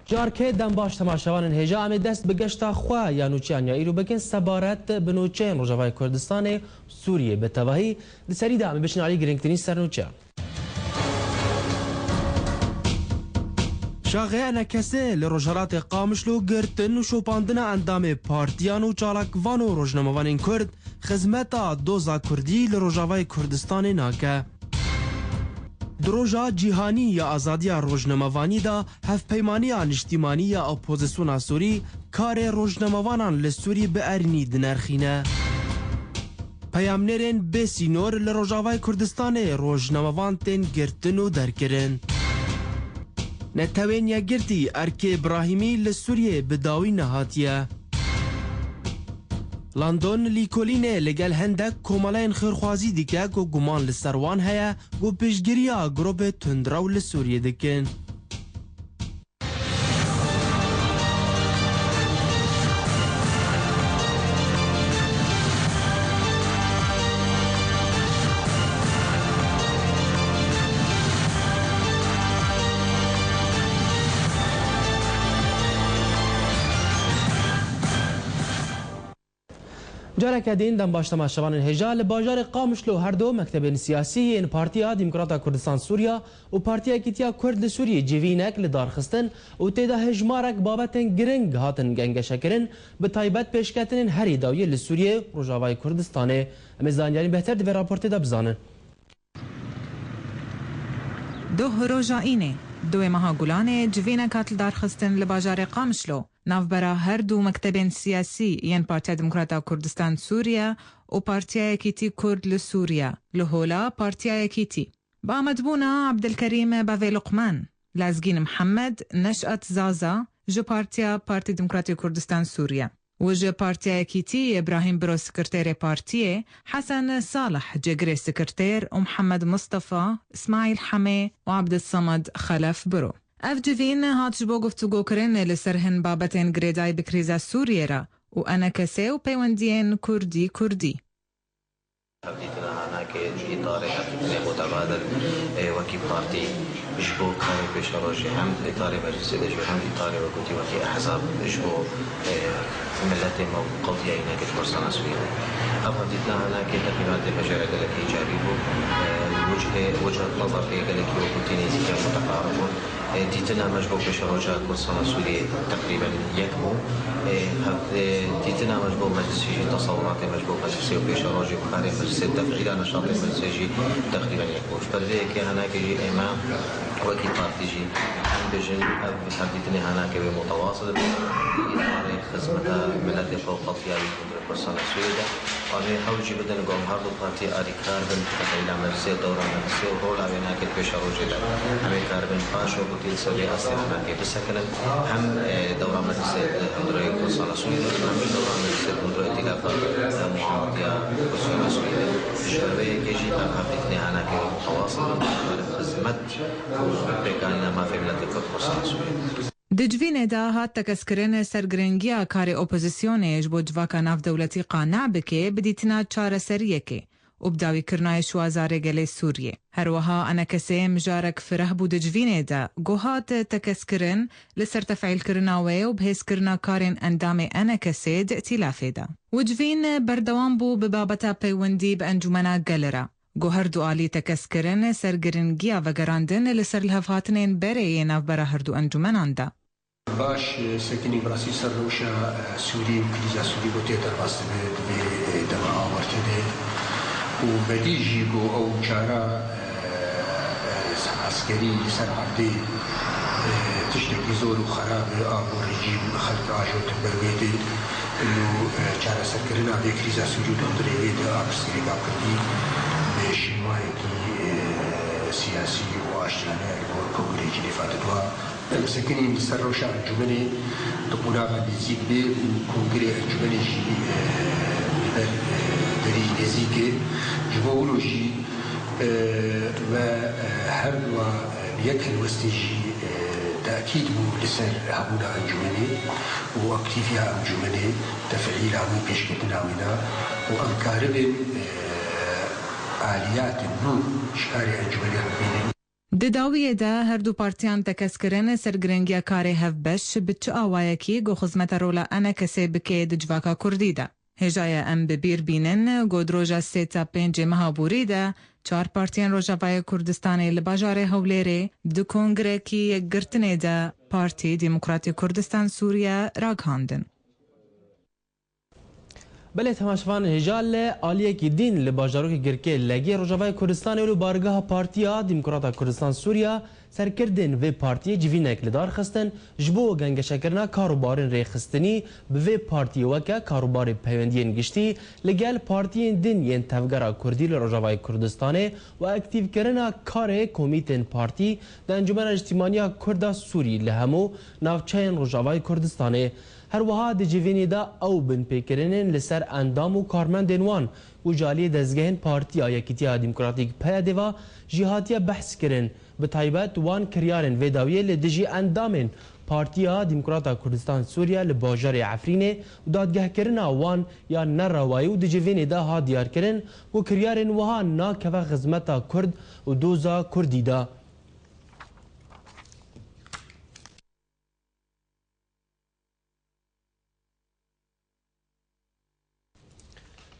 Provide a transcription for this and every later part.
جارکه دم باش تماشاوان هجا ام دست بگشتا خوا یا نوچیان یا ایرو بکن سبارت بنوچین روجاوای کردستان سوریه به تواهی دسری دام بشن علی گرینگتنی سر نوچیان شاغه انا کسه لروجرات قامشلو گرتن و شوپاندن اندام پارتیان و چالاکوان و روجناموان کرد خدمتا دوزا کردی لروجاوای کردستان ناکه دروجا جیهانی یا آزادی روجناموانی دا هف پیمانی انشتیمانی یا اپوزیسیون سوری کار روجناموانان لسوری به ارنی دنرخینه پیامنرین بسینور لروجاوای کردستان روجناموان تن گرتن و درکرن نتوین یا گرتی ارک ابراهیمی لسوریه بداوی نهاتیه لندن لیکولینه لگل هندک کومالین خیرخوازی دیگه گو گمان لسروان هیا گو پیشگیریا گروب تندراو لسوریه دکن جارك دين دم باش تماشاوان الهجا لباجار قامشلو هر دو مكتبين سياسي ان بارتيا ديمقراطا كردستان سوريا و بارتيا كيتيا كرد سوريا جيفينك لدار خستن و تيدا هجمارك بابتن گرنگ هاتن گنگ شكرن بتايبت پیشکتن هر داوية لسوريا روجاوای كردستان امزانيان بهتر دي راپورت دا بزانن دو روجائيني دو مها گولانه جوینک هاتل دار خستن لباجار قامشلو نافبرا هر دو مكتبين سياسي ين بارتيا ديمقراطا كردستان سوريا و بارتيا كيتي كرد لسوريا لهولا بارتيا كيتي بامدبونا عبد الكريم بافي لقمان لازقين محمد نشأت زازا جو بارتيا بارتي ديمقراطي كردستان سوريا وجه بارتيا كيتي إبراهيم برو سكرتير بارتيه حسن صالح جگري سكرتير ومحمد مصطفى اسماعيل حمي وعبد الصمد خلف برو اف جوین هات جبو گفتگو کرن لسرهن بابتين گریدای بکریزا سوریه را و انا کسی و پیوندین کردی تبديتنا هناك إطار متبادل وكي بارتي جبو كاري بشروجي هم إطار مجلس دجو هم إطار وكتي وكي أحزاب جبو ملتي موقوتي هناك فرصة نسوية أبديتنا هناك تقريبات مجال لك إيجابي وجهة نظر لك وكتي نزيكا متقاربون ديتنا مجبو بشروجا كورسانا سوري تقريبا يكمو ديتنا مجبو مجلسي تصورات مجبو مجلسي وبشروجي وخاري مجلسي تفعيل نشاط مجلسي تقريبا يكمو فبرديك هناك جي إمام وكي بارتيجي بجن حديثني هناك بمتواصل بإطار خدمة ملت فوقاتية كورسانا سوري وأنا حاولت بدنا نقوم هذا بارتي أري كاربن تفعيل مجلسي دورة مجلسي ورولا هناك بشروجي أمي كاربن باشو بتيل سوري أصلا هناك بسكن هم دورة مجلسي هندرة كورسانا سوري هم دورة مجلسي هندرة ائتلاف محامدية كورسانا سوري الشربية كيجي حديثني هناك متواصل خدمة بكاننا ما في ملت كورسانا سوري دجوین دا هات تکسکرین سرگرنگیا کار اپوزیسیونش بو جواکا ناف دولتی قانع بکه بدیتنا چار سریه که و بداوی کرنای شوازاره گلی سوریه. هر وها انا کسی مجارک فره بو دجوین دا گوهات تکسکرین لسر تفعیل کرناوی و بهس کرنا کارین اندام انا کسی دا ائتلافه دا. و جوین بردوان بو ببابتا پیوندی بانجمنا گلرا. گوهر دو آلی تکسکرین سرگرنگیا و گراندن لسر الهفاتنین بره ناف برا هر دو انجمنان دا. باش سكني براسي سروشا سوري وكريزا سوري بوتيتر باست دما آورتده وبديجي جو أو جارا عسكري سرعدي تشتكي زور وخراب أبو رجيم خلق عجو تبرويدي إنه جارا سكرنا بكريزا سوري تندريد عسكري قاكردي بشمايكي سياسي واشترانا وكوكريجي لفاتدوا مسكني مسر روشا الجملة تقولا بيزيد بي وكونغري الجملة جي دري نزيكي جبولوجي وهروا بيكل وستجي تأكيد لسر هبونا الجملة وأكتيفيا الجملة تفعيل عمي بيشكتنا ونا وأنكارب آليات النور شكاري الجملة ربيني دداویه ده هر دو پارتیان تکسکرن سرگرنگیا کاری هف بش بچه آوایکی گو خزمت رولا انا کسی بکی دجواکا کردی ده. هجای ام ببیر بینن گو دروجا 3 تا 5 مهابوری ده 4 پارتیان روژاوای کردستانی لباجار هولیره دو کنگره کی گرتنه ده پارتی دموکراتی کردستان سوریا راگهاندن. بله تماشاوان هجال عالیه کی دین لباجارو کی گرکه لگی روجاوای کردستان ولو بارگاه پارتیا دموکراتا کردستان سوریا سرکردن و پارتی جوینک لدار خستن جبو گنگ شکرنا کاروبارن ریخستنی به پارتی وکه کاروبار پیوندین گشتی لگل پارتی دین ین تفگرا کردی لروجاوای کردستان و اکتیو کرنا کار کمیتن پارتی د انجمن اجتماعی کرد سوری لهمو ناوچین روجاوای کردستان هر وها د جوینی دا او بن پیکرنن لسر اندام و کارمندن وان و جالی دزگهن پارتی یکیتیا دموکراتیک پیادوا جهاتیا بحث کرن به تایبت وان کریارن و داویه لدجی اندامن پارتیا دموکراتا کردستان سوریا لباجار عفرینه و دادگه کرن وان یا نروایی و دجوینی دا ها دیار کرن و کریارن وها ناکوه خدمتا کرد و دوزا کردی دا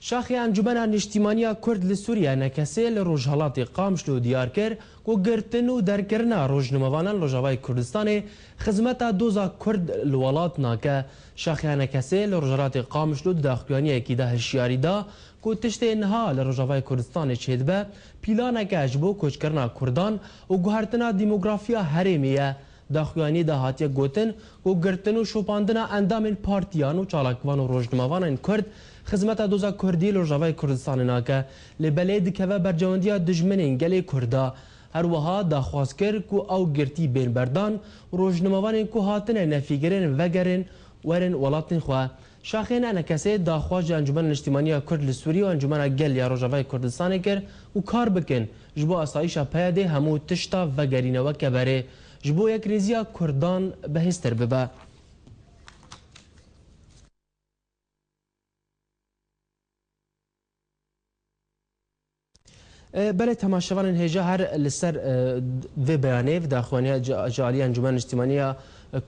شاخی انجمن اجتماعی کرد لسوریا نکسی لروجهالات قامشلو دیار کر و گرتن و درکرنا روجنموانان روجاوای کردستان خدمت دوزا کرد الولات ناکه شاخی نکسی لروجهالات قامشلو داخلیانی اکیده هشیاری دا کو تشت انها لروجاوای کردستان چهدبه پیلانه که اجبو کوچ کرنا کردان و گوهرتنا دیموگرافیا هرمیه داخلیانی دا هاتیه گوتن و گرتن و شوپاندنا اندام پارتیان و چالاکوان و روجنموانان کرد خدمت دوزا کردی لروجاوای کردستان ناکه لبلید که برجواندیا دجمنین گلی کردا هر وها داخواست کرد کو او گرتی بین بردان روجنموانین کو هاتن نفیگرین وگرین ورن ولاتن خواه شاخین انا کسی داخواست انجمن اجتماعی کرد لسوری و انجمن گل یا روجاوای کردستان کرد و کار بکن جبو اسایشا پیاده همو تشتا وگرین و کبره جبو یک ریزیا کردان بهستر ببه بله تماشاوان هجا هر لسر و بیانه و داخوانی جالی انجمن اجتماعی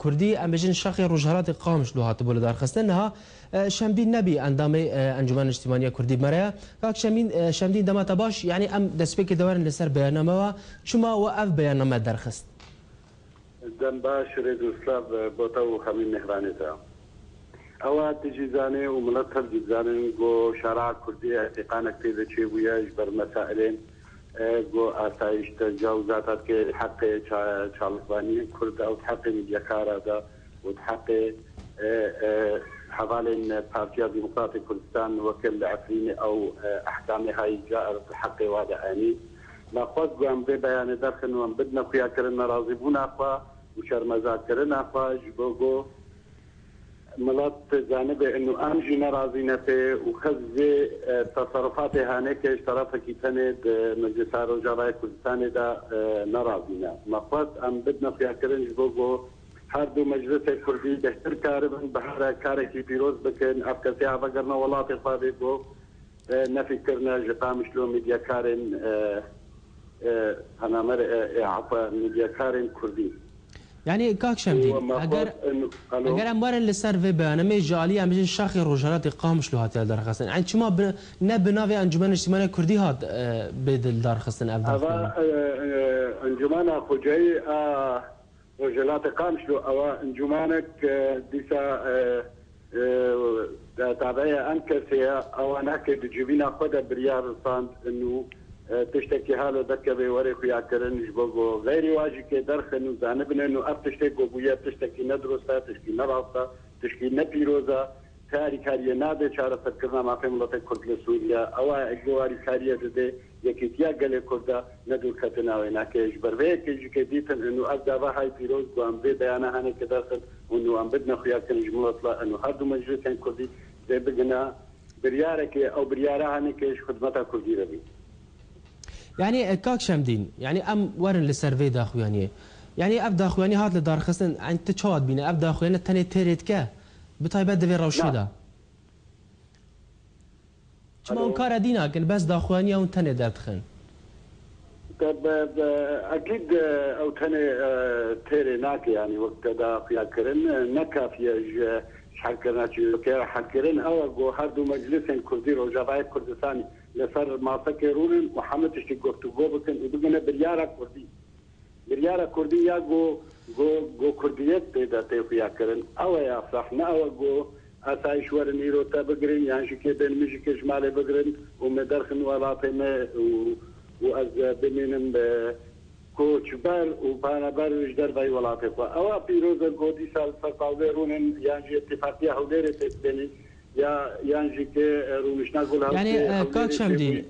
کردی امجن شاخی روجهالات قامش لو هات بول دار خستنها شمدین نبی اندام انجمن اجتماعی کردی مریا کاک شمدین دمات باش یعنی ام دسپیک دوارن لسر بیاننامه و شما و اف بیاننامه درخست دم باش ريد اسلاف بوتو خمين نهرانيتا اوات تجيزاني وملتر جيزاني جو شارع كردي اعتقانك تيدا تشيبويا جبر مسائلين جو اسايش تجاوزاتات كي حق شالقواني كرد او حق ميدياكارا دا وحق حوالين بارتيا ديمقراطي كردستان وكل عفريني او احكامي هاي جاء حق وادعاني ما خود قام ببيان داخل وان بدنا فيها كرنا راضيبونا اخوا وشرمزا كرنا اخوا جبوغو ملات جانب انه امجي نراضينا في وخزي تصرفات هانيك اشترافها كيتني مجلس روجاوای كردستان دا نراضينا ما خود ام بدنا فيها كرن جبوغو هر دو مجلس كردي بهتر كاربن بهر كاركي بيروز بكن افكاسي عفقرنا ولاتي خابي بو نفكرنا جقام شلو ميديا كارن انا مر عفوا ميديا كارن كردي يعني كاك شمدين اگر اموار لسر و بیانمه جالی امجن شاخی روجهالات قامش لو هاتیل درخستن يعني شما نبناوی انجمن اجتماعی کردی هات بدل درخستن افضل انجمن خوجای روجهالات قامش لو او انجمنك ديسا تابعية أنكسية أو أنك تجيبينا خدا بريار صاند إنه تشتكي حاله دكبي وري خويا كرن جبوغو غير واجي كي درخن وزانبنا إنه أب تشتكي بويا تشتكي ندرسة تشتكي نراسة تشتكي نبيروزة كاري كارية نادي شارة فكرنا ما في ملتك كرد لسوريا أو أجواري كارية دي يكيتيا قلي كردا ندو كتنا ويناك جبر ويك يجي ديتن إنه أبدا بهاي بيروز وأم بي بيانا هاني كداخل وإنه أم بدنا خويا كرن جملة إنه هادو مجلسين كردي زي بقنا بريارك أو بريارة هاني كيش خدمتها كردي ربي يعني كاك شمدين يعني ام ورن لسيرفي داخوانيه يعني اب داخواني هات لدار خصن عند تشاد بينا اب داخوانيه تاني تريد كه بطيبه دفي روشيدا شما كار دينا كن بس داخوانيه وان تاني دادخن اكيد او تاني تيري ناك يعني وقت دا فيها كرن نكافيه حكرناتي كير حكرن او جو هادو مجلسن كردي روجاوي كردستاني لسر ماسكرون محمد تشتي گفتگو بکن ودگنه بریارا کردی یا جو کردیت پیدا تفیا کرن او یا صحنا او جو اسایش ورنی رو تا بگرین یعنی که بین میشه که شمال بگرین و مدرخن ولاته ما و از بینن به کوچبر و پانبر وجدر وی ولاته او پیروز گودی سال فقاورون یعنی اتفاقیه هولری تبنی يعني كاك شمدين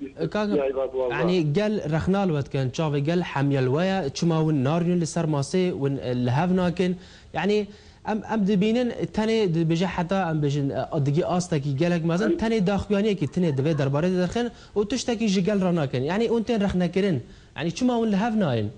يعني قال رخنال وقت كان شافي قال حميل ويا تشما والناريون لسر ماسي والهافناكن يعني ام دبينن تاني بجي حتى ام بجن ادقي استكي قالك مثلا تاني داخوانيه كي تاني دبي درباره درخن وتشتكي جقال رناكن يعني اونتين رخناكرن يعني تشما والهافناين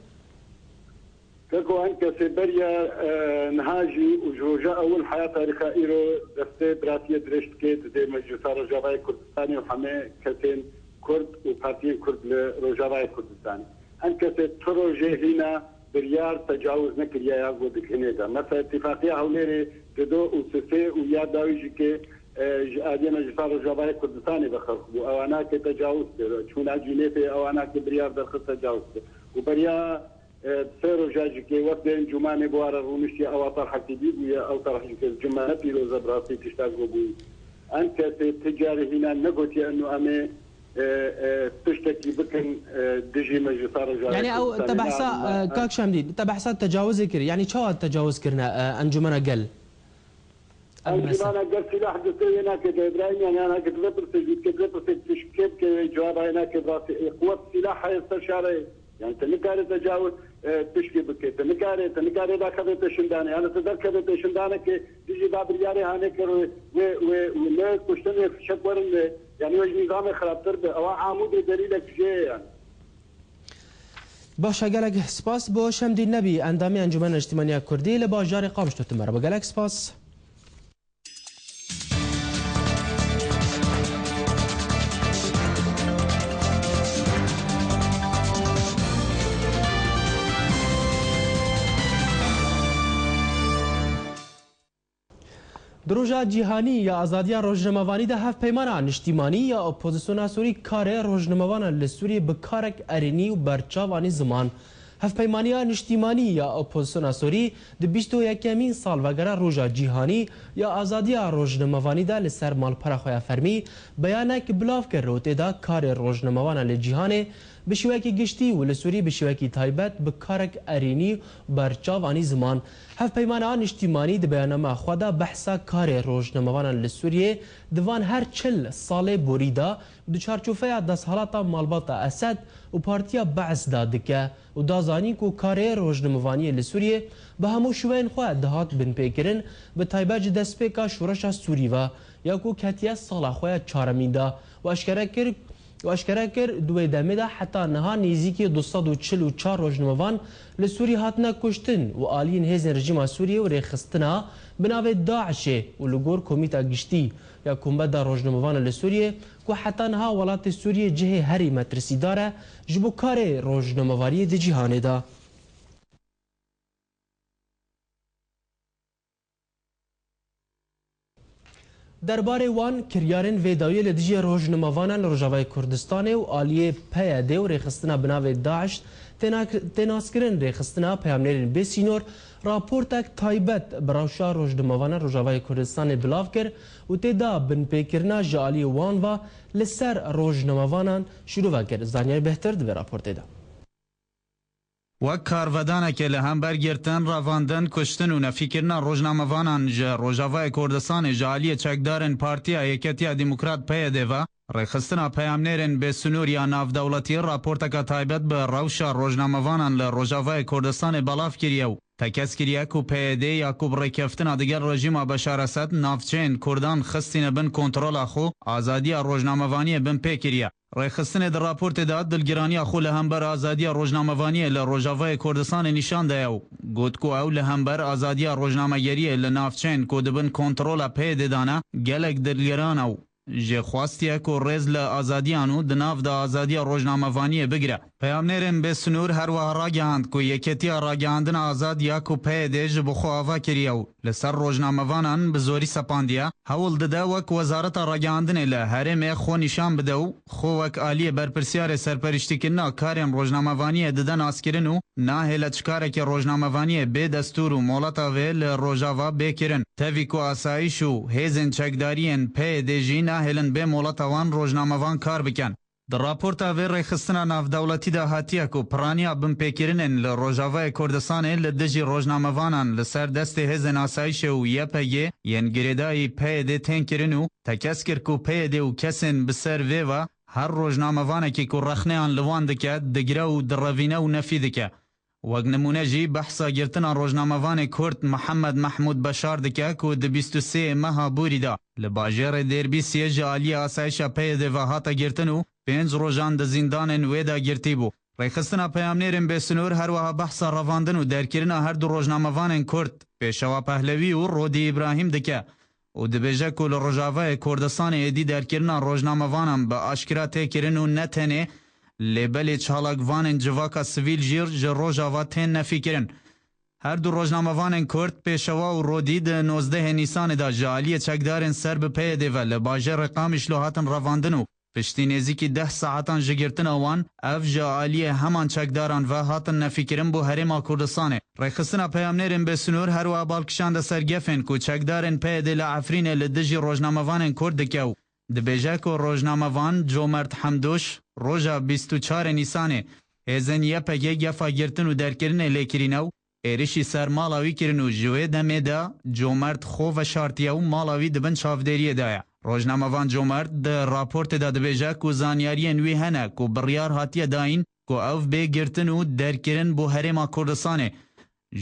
تكو أنك سيبريا نهاجي وجوجا أول حياة تاريخا إيرو دستي براتية درشت كيت دي مجلس روجاوي كردستاني وحمي كتين كرد وبارتيين كرد لروجاوي كردستاني أنك سيتروجي هنا بريار تجاوز نكريا ياغو دك هنيدا مثلا اتفاقية هوليري ددو وسيسي ويا داويجي كي آدية مجلس روجاوي كردستاني بخرخ وأواناك تجاوز شون عجينيتي أواناك بريار درخص تجاوز وبريا سيرو جاجي كي وقت جماني بوار رونشتي او طرح كبير ويا او طرح الجمانه بيلو زبراتي تشتاقوا بي انت تجاري هنا نقولتي انه امي تشتكي بكن دجي مجلسار جاي يعني او تبعسا كاك شامدي تبعسا تجاوز كر يعني شو التجاوز كرنا انجمنا قل انجمنا قل سلاح دستي هنا كده ابراهيم يعني انا كنت لبرس تشكيب جواب هنا كده قوه سلاح استشاري يعني تنكاري تجاوز تشكي بكي تنكاري دا كذا تشنداني انا تذكر تشنداني كي تيجي باب رياري هاني كرو و كشتني شكورن يعني وجه نظام خرابتر به او عمود دليلك شيء يعني باشه گلک سپاس با شمدی نبی اندامی انجمن اجتماعی کردی لباجار قامش تو تمر با گلک سپاس دروژا جیهانی یا آزادیا روزنامه‌وانی ده هفت پیمانا نشتیمانی یا اپوزیسیون سوری کار روزنامه‌وان لسوری بکارک ارینی و برچاوانی زمان هفت پیمانی نشتیمانی یا اپوزیسیون سوری د 21 سال وگره روزا جیهانی یا آزادیا روزنامه‌وانی ده لسر مال پرخویا فرمی بیانک بلاف کرد و تعداد کار روزنامه‌وان لجیهان بشوکی گشتی و لسوری بشوکی تایبت بکارک ارینی برچاوانی زمان هف پیمانه نشتیمانی د بیاننامه خدا بحثا کار روزنامه‌وان لسوریه دوان هر 40 سال بوریدا دو چارچوفه دست حالاتا مالبات اسد و پارتیا بعث دادکه و دازانی کو کار روزنامه‌وانی لسوریه به همو شوین خو دهات بن پیکرن به تایبج دست پیکا شورش سوری و یا کو کتیا سال خو چارمیدا و اشکره کرد دوی دمه ده حتی نها نزدیکی 244 روزنامه‌وان لسوری هاتنا کشتن و آلین هزن رژیم سوریه و ریخستنا بناو داعش و لگور کمیته گشتی یا کمبد روزنامه‌وان لسوریه که حتی نها ولات سوریه جه هری مترسی داره جبو کار روزنامه‌وانی ده جهانه ده درباره وان کریارن ویداوی لدیجی روزنامه‌وان لروجاوای کردستان و آلیه پیاده و ریخستنا بناو داعش تناسکرین ریخستنا پیامنرین بسینور راپورتک تایبت براوشا روزنامه‌وان روجاوای کردستان بلاف کرد و تدا بن پیکرنا جالی وان و لسر روزنامه‌وانان شروع کرد زانیار بهتر دو راپورت ده وەک کارڤدانێکێ لە هەمبەرگرتن ڕەڤاندن کوشتن و نەفیکردنا ڕۆژنامەوانان ji Rojavayê Kurdistanê ji aliyê çekdarên Partiya Yeketiya Demokrat PYD ڕێخستنا پەیامنێرên بێسنوور یا ناودەوڵەتی راپۆرتەکە تایبەت بە ڕەوشە ڕۆژنامەوانان لە Rojavayê Kurdistanê بەڵاف کردیە و تەکەسکریە و PYD یاکوب ڕێککەفتنا دیگەر ڕێژیما بەشار ئەسەد ناوچەیەن کوردان خستینە بن کۆنتڕۆلا خۆ ئازادیە ڕۆژنامەوانیە بن پێکردیە ڕێخستنێ د راپۆرتێدا دڵگیرانیا خۆ لە هەمبەر ئازادیە ڕۆژنامەوانیە لە Rojavayê Kurdistanê نیشاندایە و گوتکو ئەو لە هەمبەر ئازادیە ڕۆژنامەگەریە لە ناوچەیەن کۆ دەبن کۆنتڕۆلا PYD-دانە gelek دڵگیرانە و جێخواستیە کۆ ڕێز لە ئازادیان و دناو دا ئازادیە ڕۆژنامەوانیە بگرە پیامنرم به سنور هر وها راگهاند کو یکیتیا راگهاندن آزاد یا کو پیدج بخو آوا کریو لسر روزنامه‌وانان به زوری سپاندیا هول دده وک وزارت راگهاندن له هرم خو نشان بدو خو وک عالی برپرسیار سرپرشتیکنا کارم روزنامه‌وانی ددن اسکرینو نه هله چکاره که روزنامه‌وانی به دستور و مولتا ویل روجاوا بکرن تویکو آسایشو هیزن چکدارین پیدجی نه هلن به مولتاوان روزنامه‌وان کار بکن در راپورتا وی ریخستنا ناف دولتی دا هاتیه کو پرانیا بم پیکرینن لروجاوای کردستان لدجی روزنامه‌وانان لسر دست هزن آسایش و یپگی ین گریدای پیده تنکرینو تکسکر کو پیده و کسن بسر وی و هر روزنامه‌وانه که کو رخنه آن لوان دکه دگره و دروینه و نفی دکه وگ نمونه جی بحثا گرتنا روزنامه‌وان کرد محمد محمود بشار دکه کو د 23 ماه بوری دا لباجر دربی سیج عالی آسایش پیده و هاتا گرتنو 5 روزان د زندان ویدا گرتی بو ریخستنا پیامنرم به سنور هر وها بحثا رواندن و درکرنا هر دو روزنامه‌وان کرد پیشوا پهلوی و رودی ابراهیم دکه و دبیجه کل روجاوای کردستان ایدی درکرنا روزنامه‌وانم به آشکرا تکرن و نتنه لبل چالاگوان جواکا سویل جیر جروجاوا تن نفی کرن هر دو روزنامه‌وان کرد پیشوا و رودی د 19 نیسان دا جالی چکدارن سر به پیده و لباجه رقامش لوهاتن رواندنو پشتی نزیکی 10 ساعتان جگرتن اوان اف جالی همان چکداران و هاتن نفی کرن بو هرما کردستانه ریخستنا پیامنرم به سنور هر و بالکشان دا سرگفن کو چکدارن پیده لعفرین لدجی روزنامه‌وان کرد دکیو دبیجه کو روزنامه‌وان جومرت حمدوش روژا 24 نیسانه هزن یپگه گفا گرتن و درکرنه لیکرینو ایرشی سر مالاوی کرنو جوه دمه دا جومرت خو و شارتیه و مالاوی دبن چافدریه دایا روزنامه‌وان جومرت د راپورت دا دبیجه کو زانیاری نوی هنه کو بریار هاتیه داین کو اوف به گرتن و درکرن بو هرما کردستانه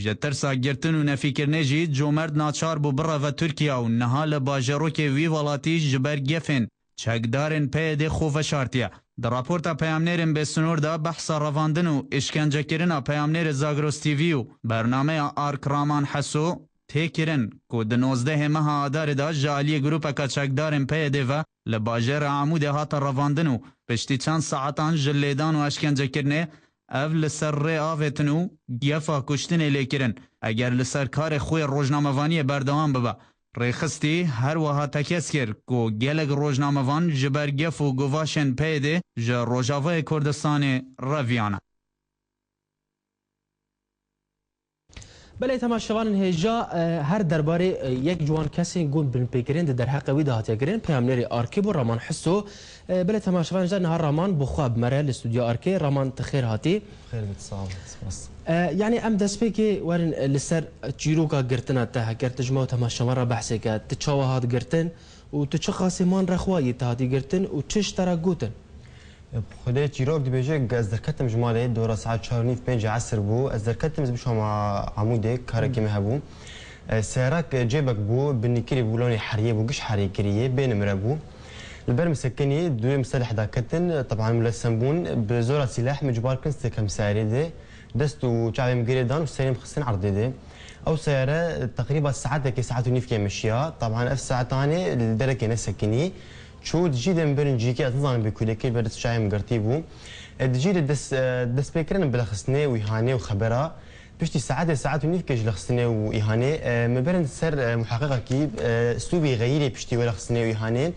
جترسا گرتن و نفی کرنه جی جومرت ناچار بو بره و ترکیه و نهال باجرو که وی ولاتی جبر گفن چکدارن پیده خو و شارتیه در راپورتا پیامنرم به سنور دا بحثا رواندن و اشکنجه کرنا پیامنر زاگروس تیوی و برنامه آرک رامان حسو تکرن کو د 19 ماه آدار دا جالی گروپا که چکدارن پیده و لباجر عمود هاتا رواندن و پشتی چند ساعتان جلیدان و اشکنجه کرنه اف لسر ری آویتنو گیفا کشتن لیکرن اگر لسر کار خوی روزنامه‌وانی بردوام ببا ریخستی هر وها تکس کرد که گلگ روزنامه‌وان جبر گف و گواشن پیده جا روجاوای کردستان رویانه بله تماشاوان هجا هر درباره یک جوان کسی گون بن پیکرین در حق وی دهات گرین پیامنری آرکی بو رامان حسو بله تماشاوان هجا نهار رامان بخواب مره استودیو آرکی رامان تخیر هاتی خیر بتصاب يعني ام دسبيكي ورن لسر جيروكا قرتنا تاها قرت جماعة تماشا مرة بحثك تتشاوى هاد قرتن وتشخاصي مان رخواي تهادي قرتن وتش ترى قوتن خدای جیروک دیبیجه از درکتم جماعه دورا ساعت 4:05 عصر بو از درکتم زبشم عموده کارکی مهبو سيرك جيبك بو بالنكري بولوني حريه بو قش حريه كريه بين مربو البرم سكني دوي مسلح داكتن طبعا ملسمبون بزورة سلاح مجبار كنست كم ساري دستو شعبي مقريدان وسليم خصين عرضي دي او سيارة تقريبا ساعتك ساعات ونيف كي مشيا طبعا اف ساعة ثانية الدركة نسكني شو تجي من جيكي اظن بكوليكي بدت شاي مقرتيبو تجي دس بيكرن بلخصني ويهاني وخبرها بشتي ساعات ونيف كيج لخصني ويهاني مبرن سر محققه كي اسلوبي غيري بشتي ولخصني ويهاني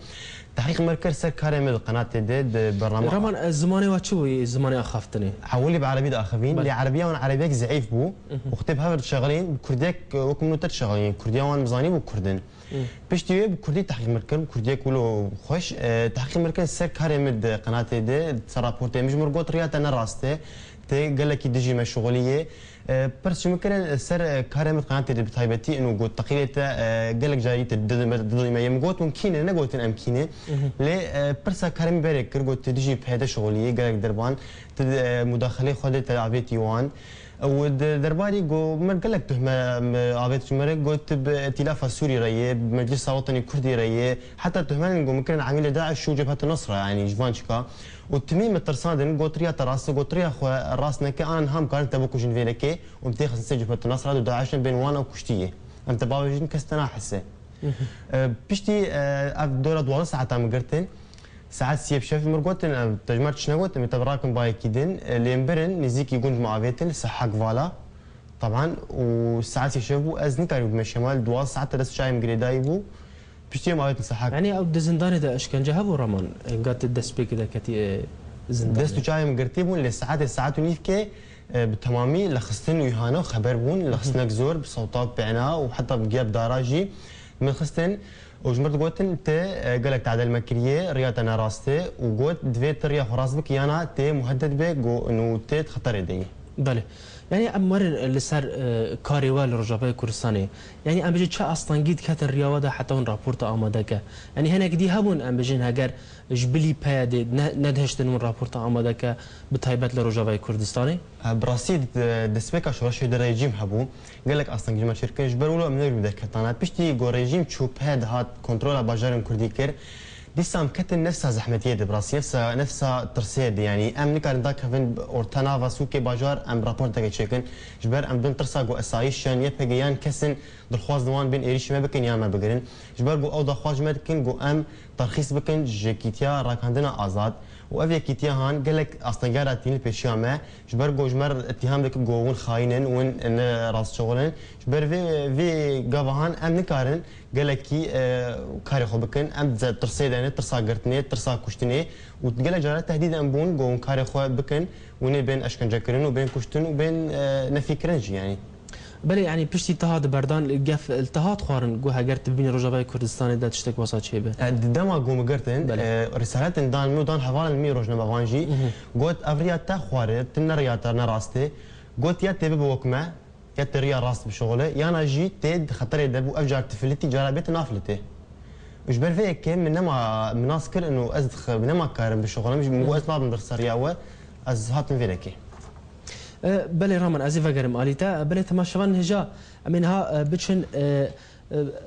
تحقيق مركز سر كارم القناه ديد برنامج رمان الزماني واتشو الزماني اخافتني حولي بعربي دا اخافين اللي عربيه وانا عربيك زعيف بو وختب هاور شغالين كرديك وكمنوتر شغالين كرديه وانا مزاني وكردن بشتي بكردي تحقيق مركز كرديه كله خوش تحقيق مركز سر كارم القناه ديد سرابورتي مش مرقوط ريات انا راسته تي قال لك ديجي مشغوليه برس ممكن سر كارم القناه اللي بتايبتي انه قلت تقريبا قال لك جاي تدل ما يمقوت ممكن انا قلت امكنه لي برس كارم بريك قلت تجي بهذا شغليه قال لك دربان مداخله خدت عبيتي وان ودرباري قو من قال لك تهمه عبيت مرك قلت بائتلاف السوري رايه بمجلس الوطني الكردي رايه حتى تهمان ممكن عامل داعش وجبهه النصره يعني جوانشكا والتميم الترسان قوتريا تراس قوتريا راسنا كان هم كان تبوكو جنفيلكي ومتيخ جبهه النصره هذا داعش بين وانا وكشتيه انت باوجين كستنا حسه بشتي دوره دوار ساعه مقرتن ساعات سيب شاف مرقوتن تجمعت شنقوت متبراكم باي كيدن ليمبرن نزيكي جند معاويتن سحق فالا طبعا وساعات يشوفوا ازني كانوا بمشمال دواس ساعات درس شاي مقري دايبو بشتي معاويتن سحق يعني او دزندان ده اشكنجه هبو رمان قات الدسبيك كده كتي زندان دستو شاي مقرتيبون لساعات ونيفكي بالتمامي لخصتن ويهانا خبر بون لخصتنك زور بصوتات بعناء وحتى بجيب دراجي من خصتن وجمرت قوتن تي قالك تعدل مكريه رياضه انا راسته وقوت دفيت ريا خراس بك يانا تي مهدد بك انه تي خطر يدي بله يعني امر اللي صار كاريوال رجباي كردستاني يعني ام بيجي تشا اصلا جيت كات الرياضه حتى ون رابورت امادك يعني هنا قدي هبون ام بيجين هاجر جبلي باد ندهشتن من رابورت امادك بتايبت لرجباي كردستاني براسيد دسبيكا شورش ريجيم هبو قال لك اصلا جماعه شركه جبروا من بدك طانا بيشتي جو ريجيم تشوب هاد هات كنترول باجار كردي كير ديسام كتن نفسها زحمتيه براسي نفسها ترسيد يعني ام نكار داك فين اورتانا فاسوكي باجار ام رابورت تاع تشيكن جبر ام بن ترسا جو اسايشن يبقيان كسن درخواز دوان بين ايريش ما بكن يا ما بقرن جبر جو او دخواز ما بكن جو ام ترخيص بكن جيكيتيا راك عندنا ازاد وافيا كيتيا هان قال لك اصلا قارتين البيشيامه جبر جو جمر اتهام بك جوون خاينن وين راس شغلن جبر في قافهان ام نكارن قال لك كي كاري خو بكن ام ترسيدانه ترسا قرتني ترسا كشتني وتقال جارات تهديد ام بون جوون كاري خو بكن وين بين اشكنجا كرن وبين كشتن وبين نفي كرنج يعني بله يعني بشتي اضطهاد بردان القف التهاد خوارن جو هاجرت بين رجباي كردستان دا تشتك وسط شيبه دما جو مقرتن رسالات دان مو دان حوالي المي روجنا بافانجي قلت افريا تا خوارت تنريات انا راستي قلت يا تبي بوكما يا تريا راست بشغله يا انا جي تد خطر يدبو افجار تفلتي جرابيت نافلتي مش برفيك كم منما مناسكر انه ازدخ منما كارم بشغله مش مو اسباب من رسارياوه از هاتن فيلكي بله رامان ازيفا قرم آليتا بله تماشوان هجا منها بتشن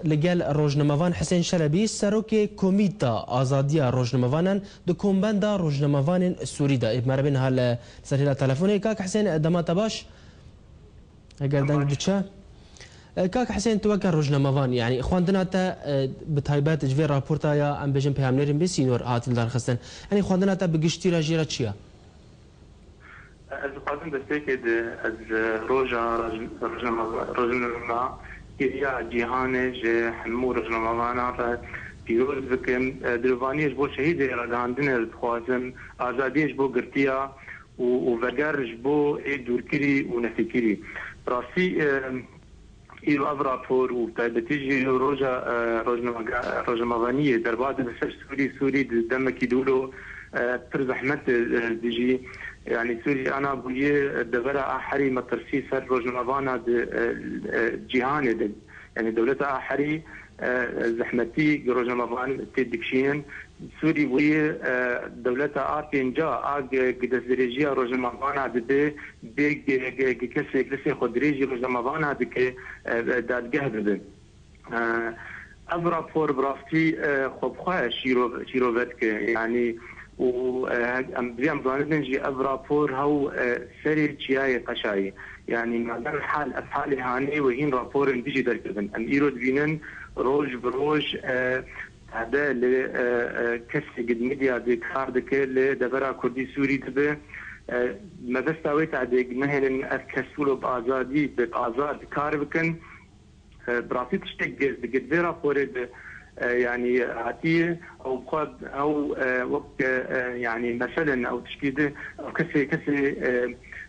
لقال روجنموان حسين شلبي سروكي كوميتا آزادية روجنموانن دو كومباندا روجنموان سوري دا مربين هال سريلا تلفوني كاك حسين دمات باش اگر دنگ دچا كاك حسين توكل روجنموان يعني اخواندنا تا بتايبات جوي رابورتا يا ام بيجن بيامنيرن بسينور هاتل دار خستن يعني اخواندنا تا بگشتي راجيرا تشيا از خواهدم دسته که از روزنامه کیا جهان جه همو روزنامه‌وانا را پیروز بکن دروانیش بو شهید راداندن خوازم آزادیش بو گرتیا و وگرش بو دورکری و نفکری راسی ایرو افراپور و تایبتیجی روزنامه‌وانی در بعد بسر سوری دمکی دولو پر زحمت دیجی يعني سوري انا بويه دبرا احري مترسي سر روجنافانا جهان يعني دولتها احري زحمتي روجنافان تدكشين سوري بويه دولتها ارتنجا قدس دريجيا روجنافانا بي كسي خدريجي روجنافانا دك داد جهد افرا فور برافتي خبخه شيروفت يعني و ام بيام بانجي افرابور هو سري تشياي قشاي يعني ما الحال افعال هاني وهين رابور بيجي دركبن ام ايرود بينن روج بروج هذا ل كسي قد ميديا دي كاردك لدبرا كردي سوري دبه ما بستويت عدق مهل اكسولو بازادي بازاد كاربكن براسيت تشتق قد رابور يعني عتيه او قد او وقت يعني مثلا او تشكيده او كسي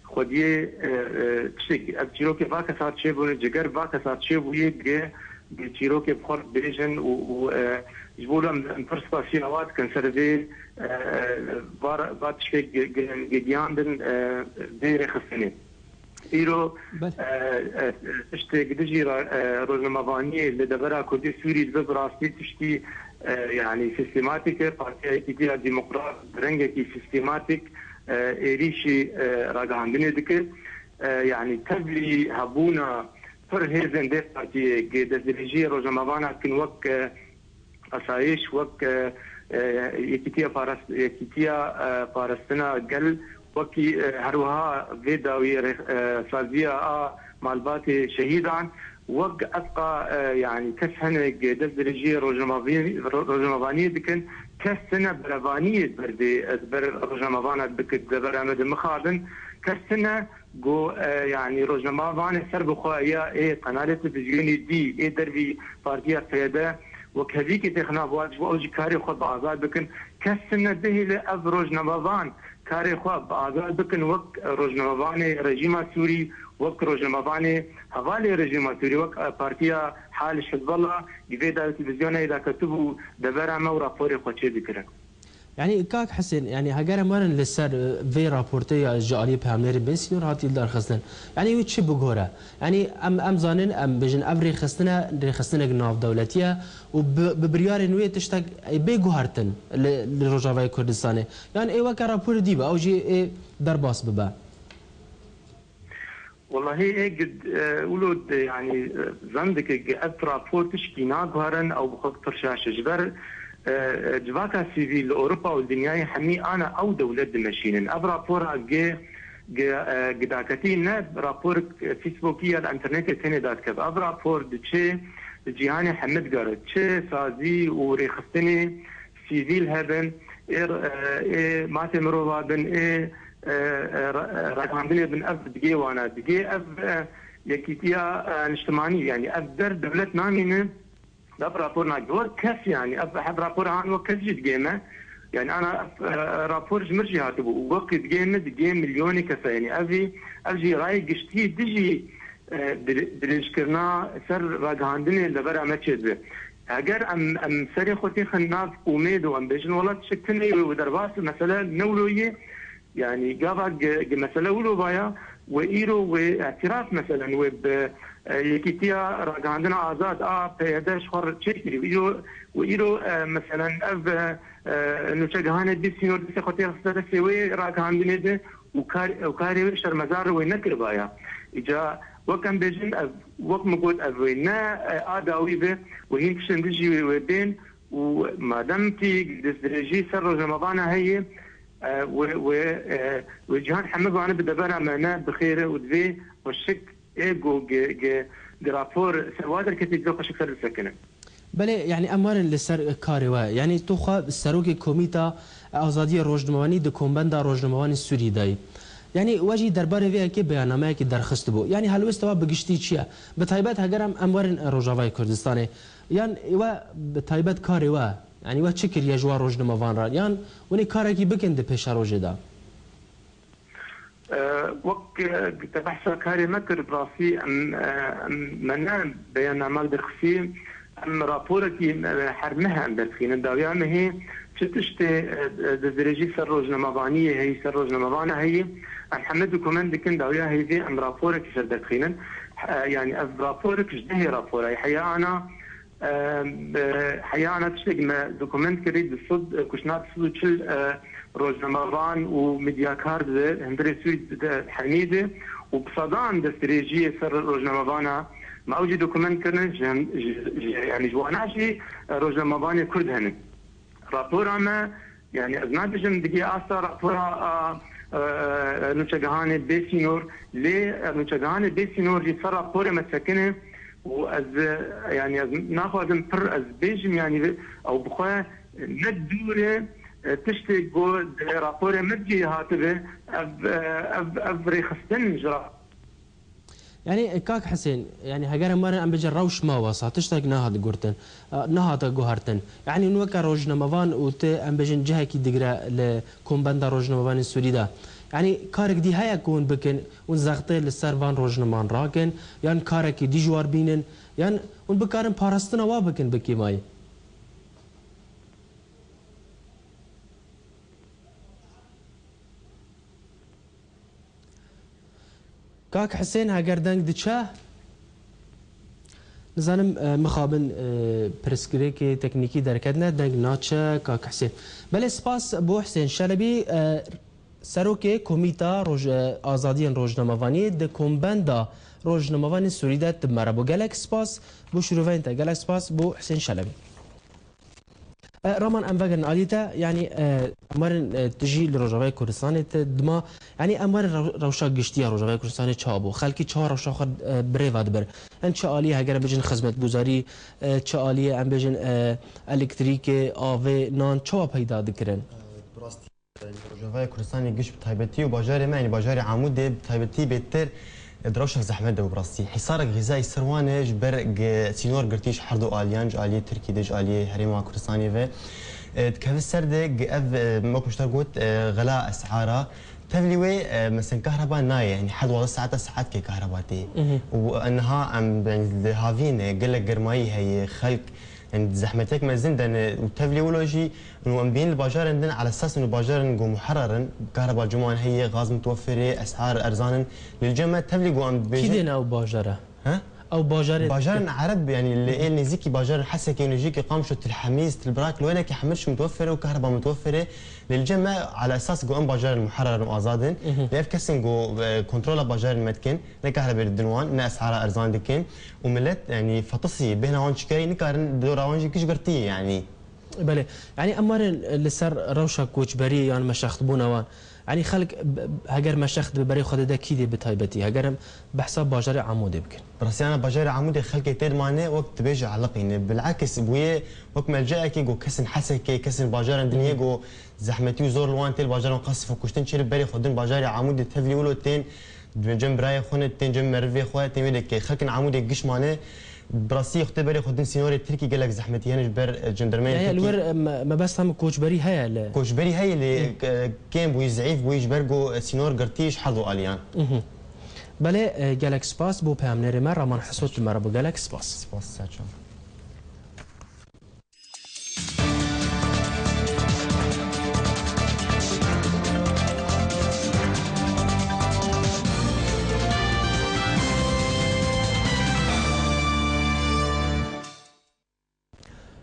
خديه تشكي ابتيروكي فاكا صار شيبو جگر فاكا صار شيبو يجي بتيروكي بخور بيجن و جبولا انفرسباسيوات كان سيرفي باتشكي جياندن ديري خصني ايرو تشتي قدجي روزنامه‌وانی لدبرا كردي سوري ببراستي تشتي يعني سيستماتيك بارتي كتير ديمقراط رنجكي سيستماتيك ايريشي راغاندني دك يعني تبلي هبونا فرهيزن دي بارتي قدجي روزنامه‌وانا كن وك اسايش وك يكتيا بارستنا قل وكي هروها فيداوي سازيا مالبات شهيدان وق ابقى يعني كسهن دزرجي روجنمافاني دكن كسنة برفانية بردي روجنامافانا بكت برامد مخابن كسنة جو يعني روجنامافانا سر بخوايا قناة تلفزيوني دي دربي بارتيا قيادة وكذيك تخنا بواجب أوجي كاري خود بآزاد بكن كسنة دهي لأف روجنامافان كاري خود بآزاد بكن وك روجنامافاني رجيم سوري وك روجنامافاني حوالي رجيم سوري وك بارتيا حال حزب الله جفيدا التلفزيون إذا كتبوا دبرة ما ورابوري خوشي ذكره يعني كاك حسين يعني هجر مرن لسر في رابورتي جالي بهمير بين سينور هاتي دار خستن يعني وش بجورة يعني أم زانن أم بجن أبري خستنا جناف دولتية وببريار نوية تشتاق بجوهرتن لرجاوي كردستاني يعني إيه وك رابور دي بقى أو جي درباس ببا والله هي قد ولود يعني زندك أب رابور تشكي ناقهرن أو بخطر شاشة جبر جواكا سيفيل أوروبا والدنيا حمي أنا أو دولة دمشين أب رابور قداكتي نب رابور فيسبوكية الانترنت تاني دات كب أب رابور دتشي جيهاني حمد قارد تشي سازي وريخستني سيفيل هبن ماتي مروضا بن راكاندني بن أف دقي وانا دقي أف يكيتيا اجتماعي يعني أف در دولة نامينه ده رابور ناجور كاس يعني أحد رابور عن وكاس جيمة يعني أنا رابور جمرجي هاتبو وقت جيمة جيم مليوني كسا يعني أجي راي قشتي دجي دلشكرنا سر راجعندني اللي برا ما تشذ أجر أم سري خوتي خناف أميد وأم بيجن والله تشكلني ودرباس مثلا نولوية يعني قابا مثلا ولو بايا وإيرو واعتراف مثلا وب يكيتيا راجع عندنا آزاد بيداش خر تشكري وإيرو مثلا أب نشجعنا بيسينور بس خطير خسارة سوي راجع عندنا ده وكاري شر مزار وينكر بايا إجا وكان بيجن وقت مقود أبوينا آداوي به وهين كشن بيجي وبين وما دام في دسترجي سر رمضان هي وجهان حمد وانا بدبر معنا بخير ودفي والشك ايجو رابور سوادر كتير ذوق شكل السكنه بله يعني امر لسر كاروا يعني توخا سروكي كوميتا ازادي روجنمواني د کومبندا روجنمواني سوري داي يعني واجي دربار في كي بيانامه كي درخست بو يعني هل استوا بگشتي چيا بتايبات هگرم امر روجاوي كردستاني يعني و بتايبات كاروا يعني وا چکر یا جوار روجنموان را يعني وني كاركي بكند پیش روجه دا وقت تبحث كاري مكر براسي منا بيان عمل دخسي ام رابورتي حرمها ام دخين الداويه هي تشتي درجي سر روجنموانيه هي سر روجنموانه هي محمد كوماند كن داويه هي دي ام رابورك سر دخين يعني ام رابورك جدي رابور حيا انا حيانا تشتغل دوكومنت كريد بالصد كشنات صد شل روجنموان وميدياكار هندري سويد حميده وبصدان دستريجيه سر روجنموان ما اوجي دوكومنت كرن يعني جواناشي روجنموان كرد هن رابور اما يعني ازناد جم دقي اثر رابور نوشجهاني بيسينور ليه نوشجهاني بيسينور يصير رابور مسكنه وأز يعني ناخذ بر أز بيجم يعني أو بخوا ندورة تشتي جو رابورة مدجي هاتبه أب ريخستن جرا يعني كاك حسين يعني هجر مرة أم بجر روش ما وصا تشتاق نهاد قرتن نهاد جوهرتن يعني نوكا روجنموان وت أم بجن جهة كي دقرا لكومبندا روجنموان السوري ده يعني كارك دي هيا كون بكن ونزغطي للسرفان روجنمان راكن يعني كارك دي جوار بينن يعني ونبكارن باراستنا وابكن بكي ماي كاك حسين هاگر دنگ دچه نزانم مخابن پرسکریکی تکنیکی درکدنه دنگ ناچه کاک حسین بله سپاس بو حسین شلبی سروک کمیتا آزادی روجنموانی د کومبندا روجنموانی سوری ده تمره بو گلک سپاس بو شروعین تا گلک سپاس بو حسین شلبی رامان ام فاگرن آلیتا یعنی امر تجی لروجاوی کردستان دما یعنی امر روشا گشتی روجاوی کردستان چابو خلکی چهار روشا خود بری واد بر ان چه عالی اگر بجن خدمت گزاری چه عالی ام بجن الکتریک آوه نان چه پیدا دکرن براستی روجاوی کردستان گشت بتایبتی و باجار ما یعنی باجار عمود بتایبتی بهتر دروشك زحمه دو براسي حصار غذائي سروانج برق سينور قرتيش حردو اليانج اليه تركي دج اليه هريما كردستاني في تكف سردق اف ما كنت قلت غلاء اسعاره تبليوي مثلا كهرباء ناي يعني حد والله ساعات كي كهرباتي وانها ام هافين قال لك قرماي هي خلق يعني زحمتك ما زندن وتفليولوجي انه ام بين الباجار عندنا على اساس انه الباجار نقو محررا كهرباء الجمعان هي غاز متوفره اسعار ارزان للجمع تفليقوا ام كيدين او باجره ها او باجار عرب يعني اللي نزيكي باجار حسكي ونجيكي قامشو الحميس البراك لوين كي حملش متوفره وكهرباء متوفره للجمع على اساس جو ام باجار المحرر وازادن ليف كسن جو كنترول باجار المتكن نكهرباء الدنوان نا اسعار ارزان دكن وملت يعني فتصي بينها هون شكاي نكارن دوراونجي كيش قرتي يعني بله يعني امر اللي صار روشا كوچبري يعني مشخطبونا وان يعني خلق هجر مشخت ببري خد ده كيدي بتايبتي هجر بحساب باجر عمود يمكن بس انا باجر عمود خلق كتير ماني وقت بيجي علقين بالعكس بويه وقت ملجأك جو كسن حسكي كسن باجر الدنيا جو زحمتي وزور لوان تل باجر نقصف وكشتن شير بري خدن باجر عمود تفلي ولو تين جنب راي خونه تين جنب مرفي خويا تين ولك خلق عمود قش ماني براسي اختباري خدن سينوري تركي قال لك زحمتي هنش بر جندرمان هي الور ما بس هم كوچبري هي كوچبري هي اللي كان بو يزعيف بو يجبرجو سينور قرتيش حظو اليان بله جالكس باس بو بامنري مره من حسوت مره بو جالكس باس ساتشو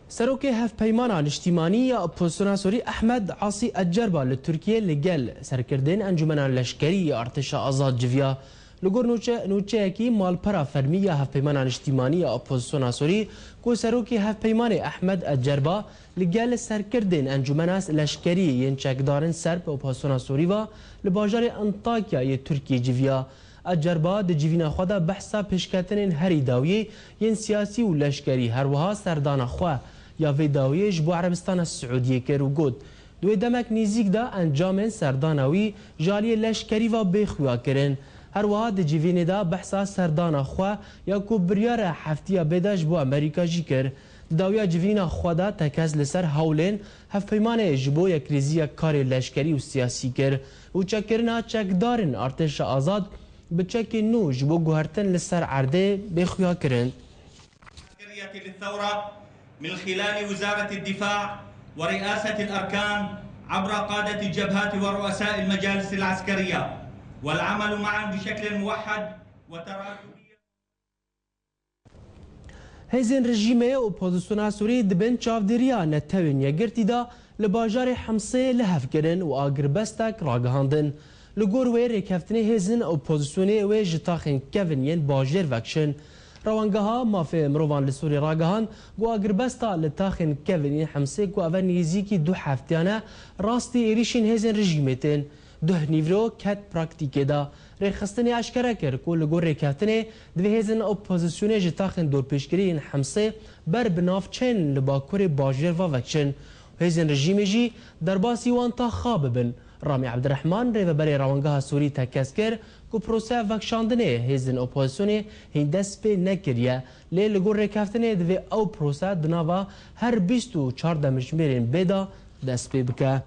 سروكي هف بيمانا الاجتماعية أبوزيسيون سوري أحمد عاصي الجربة لتركيا لقال سركردين أنجمنا لشكرية ارتشاء أزاد جفيا لقور نوچه كي مال برا فرمية هف بيمانا الاجتماعية أبوزيسيون سوري كو سروكي هف بيماني أحمد الجربة لقال سركردين أنجمنا لشكرية ينشك دارن سرب أبوزيسيون سوري و لباجار أنطاكيا يتركيا جفيا الجربة د جیوینا خدا بحثا پشکتن هری داویه ین سیاسی و لشکری هر وها سردان خوا یا وی داویه جبو عربستان السعودیه کرو گود دوی دمک نیزیک دا انجام سردانوی جالی لشکری و بخویا کرن هر وها د جیوینه دا بحثا سردان خوا یا کو بریار هفتیا بداش بو امریکا جی کر داویا جیوینا خدا تکز لسر هاولن هف پیمانه جبو یک ریزی کار لشکری و سیاسی کر و چکرنا چکدارن ارتش آزاد بتشكي نوج بوجهرتن للسر عرده بخيا كرن عسكرية للثورة من خلال وزارة الدفاع ورئاسة الأركان عبر قادة الجبهات ورؤساء المجالس العسكرية والعمل معا بشكل موحد وتراكمي. هزين رژیمه اپوزیسیون سوری دبن چاودریا نتوین یگرتی دا لباجار حمصه لحف کرن و آگربستک راگهاندن لگور وی ریکفتنی هزین اپوزیسیونی و جتاخین کevin ین باجر وکشن روانگها مافی مروان لسوری راگهان گو آگربستا لتاخین کevin ین حمصه گو اول نیزیکی دو هفتیانه راستی ایریشین هزین رژیمتین ده نیورو کت پراکتیکه دا ریخستنی اشکره کر کو لگور ریکفتنی دوی هزین اپوزیسیونی جتاخین دور پیشگیری ین حمصه بر بناف چین لباکور باجر و وکشن هزین رژیمی جی در باسی وان تا خواب بن رامي عبد الرحمن ريفبري روانگها سوري تكسكر كو بروسا وكشاندنه هزن اپوزيسيوني هندس به نكريا لي لگور ركافتنه دوي او بروسا دناوا هر 24 دمجميرين بيدا دس به بك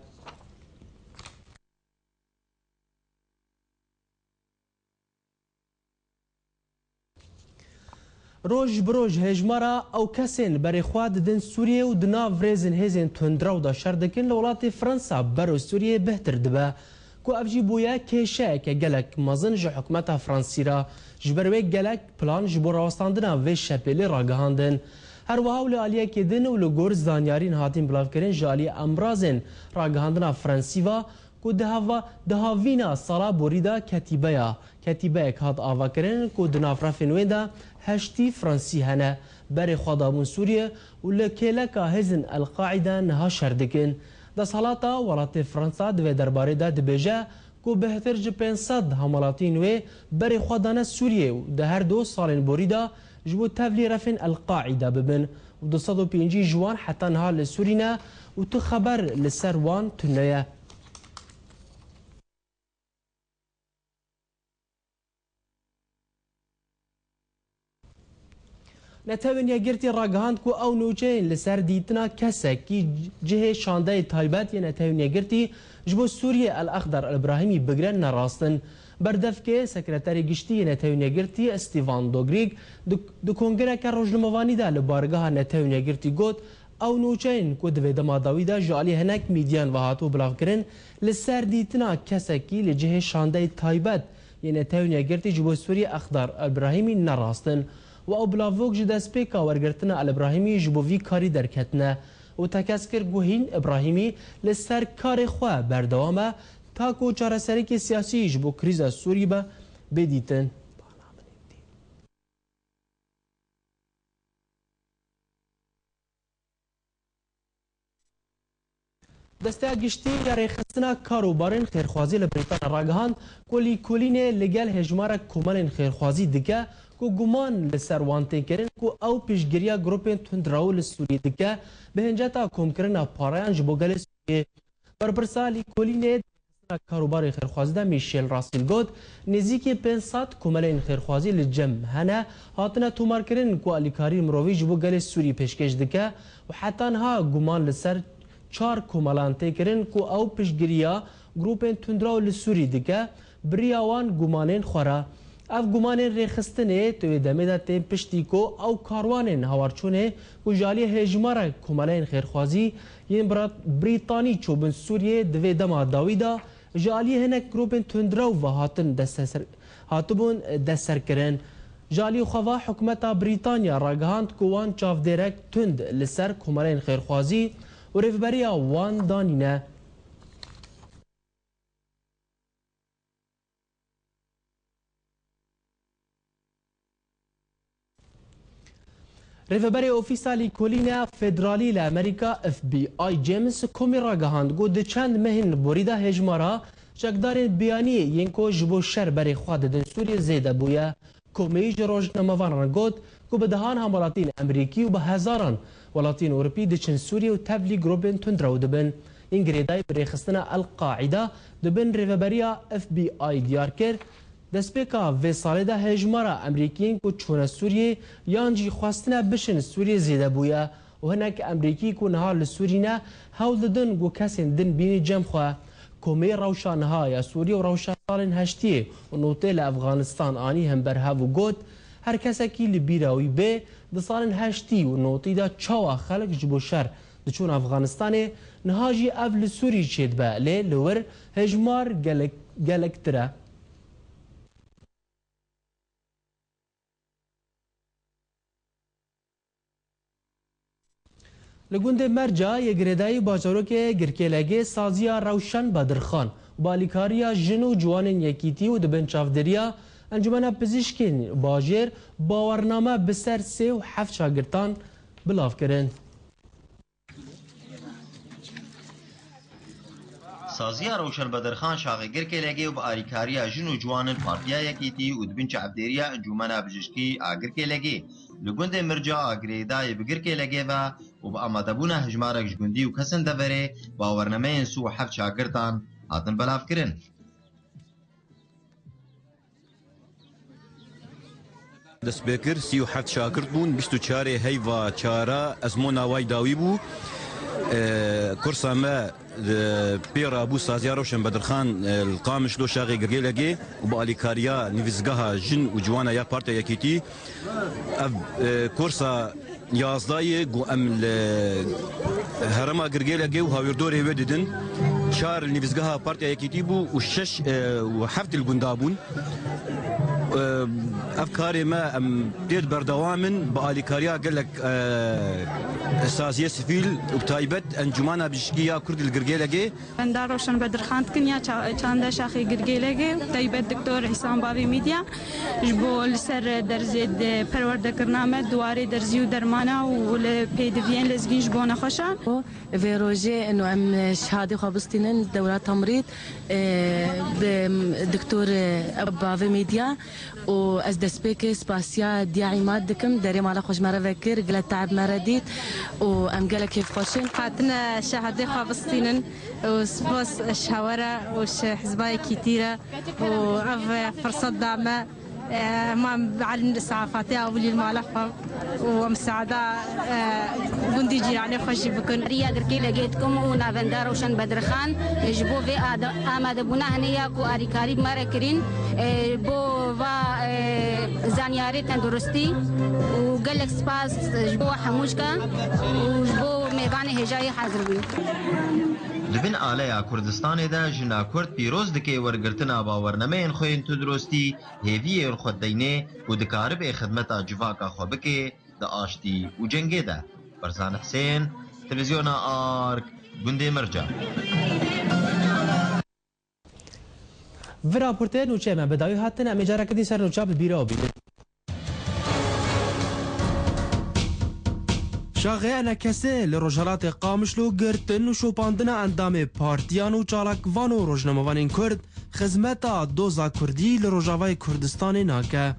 روج بروج هجمارا او کسین بری خواد دن سوریه و دنا ورزن هزین تندراو دا شردکن لولات فرنسا برو سوریه بهتر دبا کو افجی بویا کشه که گلک مزن جو حکمت فرانسی را جبروی گلک پلان جبو راستاندنا و شپلی راگهاندن هر وهاو لعالیه که دن و لگور زانیارین هاتین بلاف کرن جالی امرازن راگهاندنا فرانسی و کو دهاوینا سالا بوریدا کتیبه هات آوا کرن کو دنافرافین ویندا هشتی فرانسی هنه بر خدامون سوریه و لکیلکا هزن القاعده نها شردکن دا سالاتا ولات فرانسا دوی درباره دا دبیجه کو بهتر ج 500 حملاتین و بر خدانه سوریه و ده هر دو سالین بوریدا جبو تفلی رفن القاعده ببن و 205 جوان حتی نها لسورينا و تو خبر لسروان تنيه نتوین یگرتی راگهاند کو او نوچین لسر دیتنا کسک کی جه شانده تایبت یا نتوین یگرتی جبو سوریه الاخضر الابراهیمی بگرن نراستن بردف که سکرتری گشتی نتوین یگرتی استیوان دوگریگ دو کنگره که روزنامه‌وانی ده لبارگاه نتوین یگرتی گوت او نوچین کو دوی دماداوی ده جالی هنک میدیان و هاتو بلاغ کرن لسر دیتنا کسک کی لجه شانده تایبت یا نتوین یگرتی جبو سوریه الاخضر الابراهیمی نراستن و او بلاوک جدا سپیکا ورگرتنا الابراهیمی جبوی کاری درکتنه و تکسکر گوهین ابراهیمی لسر کار خواه بردوامه تا کو چارەسەری که سیاسی جبو کریزا سوری به بدیتن دسته گشتی یا ریخستنا کاروبارین خیرخوازی لبریتان راگهاند کلی کلینه لگل هجمار کمالین خیرخوازی دکه کو گمان لسر وانتین کرن کو او پیشگیریا گروپین تندراو لسوری دکه به هنجتا کم کرن پارایان جبو گل سوری برپرسالی کلینه کاروبار خیرخوازی ده میشل راسیل گود نزیکی 500 کمالین خیرخوازی لجم هنه هاتنه تومار کرن کو الیکاری مروی جبو گل سوری پیشکش دکه و حتی ها گمان لسر 4 کمالان تکرن کو او پیشگیریا گروپین تندراو لسوری دکه بریاوان گمانین خورا اف گمانین ریخستنه توی دمه ده تیم پشتی کو او کاروانین هوارچونه کو جالی هجمار کمالین خیرخوازی ین بریتانی چوبن سوریه دوی دما داویدا جالی هنک گروپین تندراو و هاتبون دستر کرن جالی خوا حکومتا بریتانیا راگهاند کوان چافدرک تند لسر کمالین خیرخوازی و ریفبریا وان دانینه ریفبری اوفیسالی کلینه فدرالی لامریکا FBI جیمز کومی راگهاند گود چند مهن بوریده هجمارا چکدار بیانی ینکو جبو شر بری خواد دن سوری زیده بویا کومی جروج نموان گود کو بدهان همولاتین امریکی و به هزاران ولاتین اروپی دچن سوری و تبلی گروبن تندرو دبن این گریدای بریخستنا القاعده دبن ریفبریا FBI دیار کرد دسپیکا و ساله ده هجمارا امریکیین کو چونه سوریه یانجی خواستنه بشن سوریه زیده بویا و هنک امریکی کو نها لسورینه هول دن گو کسین دن بینی جم خواه کومی روشان ها یا سوریه و روشان سالین هشتیه و نوته لافغانستان آنی هم برها و گود هر کسکی لبیراوی به دسالین هشتی و نوتی ده چاوا خلق جبو شر دچون افغانستانه نهاجی اف لسوری چید به لی لور هجمار گلکتره لگوند مرجع یگردای باجاروک گرکلگی سازیا روشن بدرخان بالیکاریا جنو جوانین یکیتی و دبن چافدریا انجمن پزشکین باجر باورنامه بسر 3 و 7 شاگردان بلاف کرن سازیا روشن بدرخان شاغگر کلگی و بالیکاریا جنو جوانین پارتیا یکیتی و دبن چافدریا انجمن پزشکی آگر کلگی لگوند مرجع آگریدای بگر کلگی و با آمادبون هجمارک جگوندی و کسن دبره باورنامه سو 7 شاگردان هاتن بلاف کرن دست بکر 37 شاگرد بون 24 هیوا چارا ازمون آوای داوی بو كرسا ما بيرا ابو سازيا روشن بدرخان القامش لو شاغي قرقيلقي وباليكاريا نيفزقها جن وجوانا يا بارتا ياكيتي كرسا يازداي قو ام هرما قرقيلقي وهاويردوري وددن شار نيفزقها بارتا ياكيتي بو وشش وحفت البندابون افكاري ما بيد بردوامن باليكاريا قال لك اساسيه سفيل وبتايبت انجمانا بشكيه كرد القرقيلقي اندار روشن بدرخان كنيا چاندا شاخي قرقيلقي تايبت دكتور حسام بابي ميديا جبو لسر درزيد پرورده کرنامه دواري درزيو درمانا ول بيدفين لزبين جبونا خوشا فيروجي انه ام شهاده خابستين دورات تمريض بدكتور بابي ميديا و از دسبيك سباسيا دياعي مادكم داري مالا خوش مرة فكر قلت تعب مرديت وام قال كيف خوشين قاتنا شهاده خابستين وسبوس الشهوره وش حزباي كتيره واف فرصه دعمه ما علم الاسعافات اولي المالحه ومساعده بنديجي يعني خوش بكون ريا غركي لقيتكم ونافندار وشن بدرخان جبو في اماده بنا هنيا كو اريكاري مركرين بو و زانياري تندرستي وقال لك سباس جبو حموشكا وجبو ميباني هجاي حاضر بي لبن آلیا کردستان دا جنا کرد پیروز دکی ورگرتنا باورنمین خوین تدرستی هیوی خود دینه و دکارب خدمتا جواکا خوبکه دا آشتی و جنگه دا. برزان حسین تلویزیون آرک گنده مرجع. و راپورته نوچه من بداوی هاتن امیجاره کدی سر نوچه ببیره و بیده. شاغه انکسه لروجالات قامشلو گرتن و شوپاندن اندام پارتیان و چالاکوان و روجناموان کرد خدمتا دوزا کردی لروجاوای کردستان ناکه.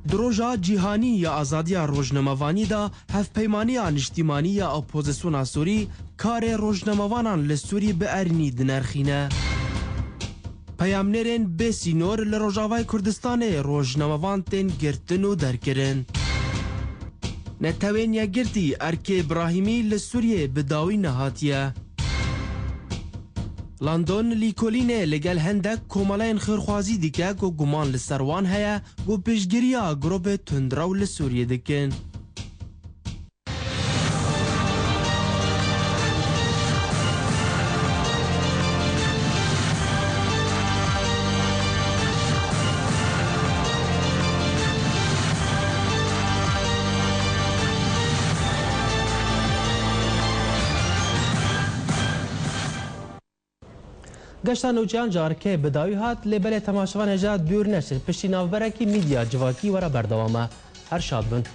دروجا جیهانی یا آزادی روجناموانی دا هف پیمانی انجتیمانی یا اپوزیسیون سوری کار روجناموانان لسوری به ارنی دنرخینه. پیامنرین بسینور لروجاوای کردستان روجناموان تن گرتن و درکرن. نتوین یا گرتی ارکی ابراهیمی لسوریه بداوی نهاتیه. لندن لیکولینه لگل هندک کمالین خیرخوازی دیگه گو گمان لسروان هیا گو پیشگیریا گروب تندراو لسوریه دکن. گشتن نوچیان جارکه بداوی هات لبل تماشوان هجا دور نشد پشتی نافبرکی میدیا جواکی ورا بردوامه هر شاد بند.